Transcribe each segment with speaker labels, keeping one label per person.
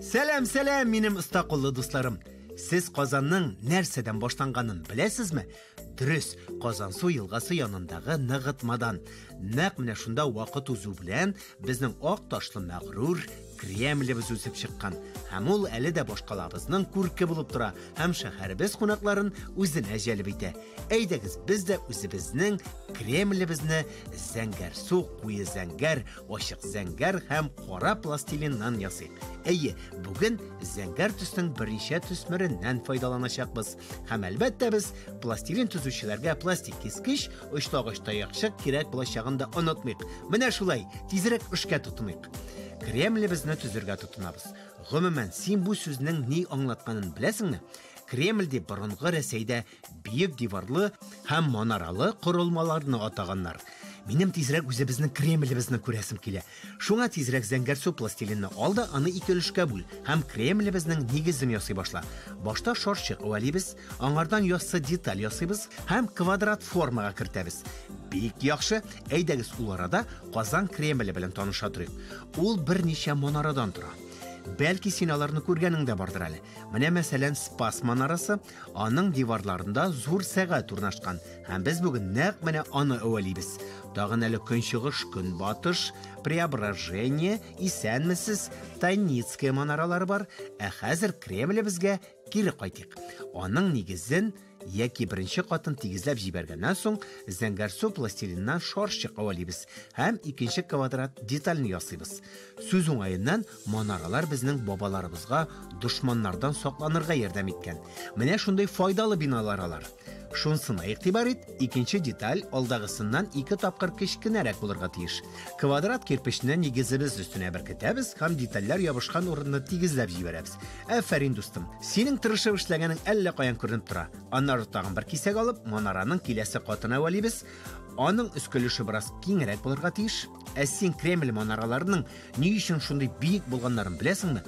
Speaker 1: Сәлем, минем ыстақыллы дусларым. Сіз Қазанның нәрседен башланғанын білесізме? Дұрыс, Қазансу елғасы янындағы нығытмадан. Нәқ менә шунда вақыт узу белән безнең ак ташлы мәгърур Кремлебез үсеп чыккан. Һәм ул әле дә башкалабызның күрке булып тора, һәм шәһәребез кунакларын үзенә җәлеп итә. Әйдәгез, без дә үзебезнең Кремлебезне зәңгәр су, куе зәңгәр, ачык зәңгәр һәм кара пластилиннан ясыйк. Әйе, бүген зәңгәр төснең берничә төсмереннән файдаланачакбыз. Һәм әлбәттә без пластилин төзүчеләргә пластик кискеч, очлагыч таякчык кирәк булачагын да онытмыйк. Менә шулай, тизрәк эшкә тотыныйк. Кремлебезне төзергә тотынабыз. Гомумән, син бу сүзнең ни аңлатканын беләсеңме? Кремль дип борынгы Рәсәйдә биек диварлы һәм манаралы корылмаларны атаганнар. Минем тизрәк үзебезнең Кремлебезне күрәсем килә. Шуңа тизрәк зәңгәр су пластилинны алда, аны ике өлешкә бүл һәм Кремлебезнең нигезен ясый башла. Башта шарчык әвәлибез, аңардан яссы деталь ясыйбыз һәм квадрат формага кертәбез. Бик яхшы, әйдәгез ул арада Казан Кремле белән таныша торыйк. Ул берничә манарадан тора. Бәлки син аларны күргәнең дә бардыр әле. Менә мәсәлән Спас манарасы, аның диварларында зур сәгать урнашкан. Һәм без бүген нәкъ менә аны әвәлибез. Тагын әле көнчыгыш, көнбатыш, Преображение, исәнмесез, Тайницкая манаралары бар. Ә хәзер Кремлебезгә кире кайтыйк. Аның нигезен яки беренче катын тигезләп җибәргәннән соң зәңгәр су пластилиннан шарчык әвәлибез һәм икенче квадрат детальны ясыйбыз. Сүз уңаеннан манаралар безнең бабаларыбызга дошманнардан сакланырга ярдәм иткән. Менә шундый файдалы биналар алар. Шунсына игътибар ит, икенче деталь алдагысыннан 2 тапкыр кечкенәрәк булырга тиеш. Квадрат кирпечне нигезебез өстенә беркетәбез һәм детальләр ябышкан урынны тигезләп җибәрәбез. Әфәрин дустым, синең тырышып эшләгәнең әллә каян күренеп тора. Аннары тагын бер кисәк алып, манараның киләсе катына әвәлибез. Аның өскөлеше бераз киңрәк булырга тиеш. Ә син Кремль манараларының ни өчен шундый биек булганнарын беләсеңме?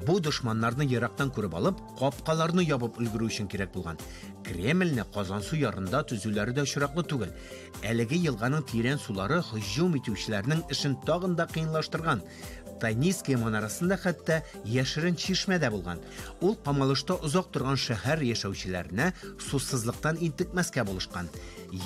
Speaker 1: Бу дошманнарны ерактан күреп алып, капкаларны ябып өлгерү өчен кирәк булган. Кремльне Казансу ярында төзүләре дә очраклы түгел. Әлеге елганың тирән сулары һөҗүм итүчеләрнең эшен тагын да кыенлаштырган. Тайницкая манарасында хәтта яшерен чишмә дә булган. Ул камалышта озак торган шәһәр яшәүчеләренә сусызлыктан интекмәскә булышкан.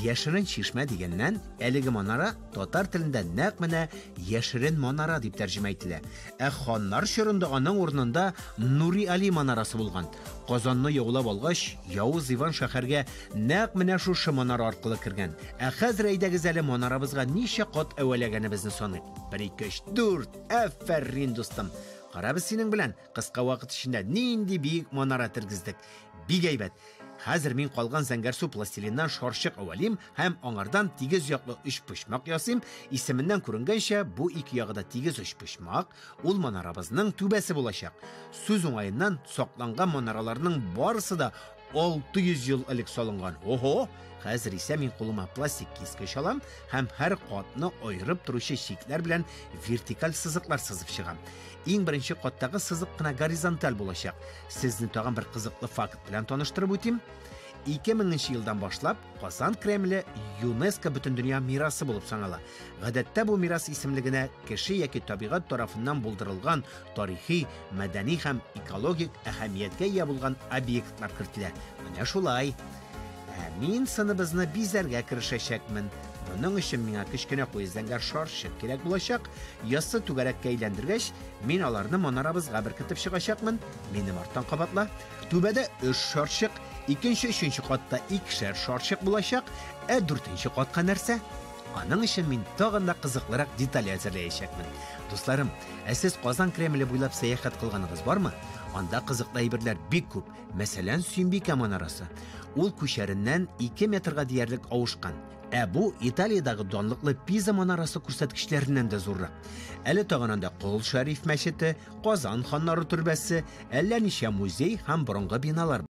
Speaker 1: Яшерен чишмә дигәннән, әлеге манара татар телендә нәкъ менә яшерен манара дип тәрҗемә ителә. Ә ханнар чорында аның урынында Нури Али манарасы булган. Казанны яулап алгач, Явыз Иван шәһәргә нәкъ менә шушы манара аркылы кергән. Ә хәзер әйдәгез әле манарабызга ничә кат әвәләгәнебезне саныйк. 1, 2, 3, 4. Әфәрин дустым. Карабыз синең белән кыска вакыт эчендә нинди биек манара тергездек. Бик әйбәт. Хәзер мин калган зәңгәр су пластилиннан шарчык әвәлим һәм аңардан тигез яклы 3 почмак ясыйм. Исеменнән күренгәнчә, бу ике ягыда тигез 3 почмак ул манарабызның түбәсе булачак. Сүз уңаеннан сакланган манараларның барысы да 600 ел элек салынган. Охо! Хәзер исә мин кулыма пластик кискеч алам һәм һәр катны аерып торучы шикләр белән вертикаль сызыклар сызып чыгам. Иң беренче каттагы сызык кына горизонталь булачак. Сезне тагын бер кызыклы факт белән таныштырып үтим. 2000 елдан башлап Казан Кремле ЮНЕСКО бөтендөнья мирасы булып санала. Гадәттә бу мирас исемлегенә кеше яки табигать тарафыннан булдырылган тарихи, мәдәни һәм экологик әһәмияткә ия булган объектлар кертелә. Менә шулай. Мин сыныбызны бизәргә керешәчәкмен. Моның өчен миңа кечкенә куе зәңгәр шарчык кирәк булачак. Яссы түгәрәккә әйләндергәч, мин аларны манарабызга беркетеп чыгачакмын. Минем арттан кабатла. Түбәдә 3 шарчык, икенче, өченче катта 2 шарчык булачак. Ә 4нче катка нәрсә? Аның өчен мин тагын да кызыклырак деталь әзерләячәкмен. Дусларым, ә сез Казан Кремле буйлап сәяхәт кылганыгыз бармы? Анда кызыклы әйберләр бик күп. Мәсәлән, Сөембикә манарасы. Ул күчәреннән 2 метрга диярлек авышкан. Ә бу Италиядагы данлыклы Пиза манарасы күрсәткечләреннән дә зуррак. Әле тагын анда Кол Шәриф мәчете, Казан ханнары төрбәсе, әллә ничә музей һәм борынгы биналар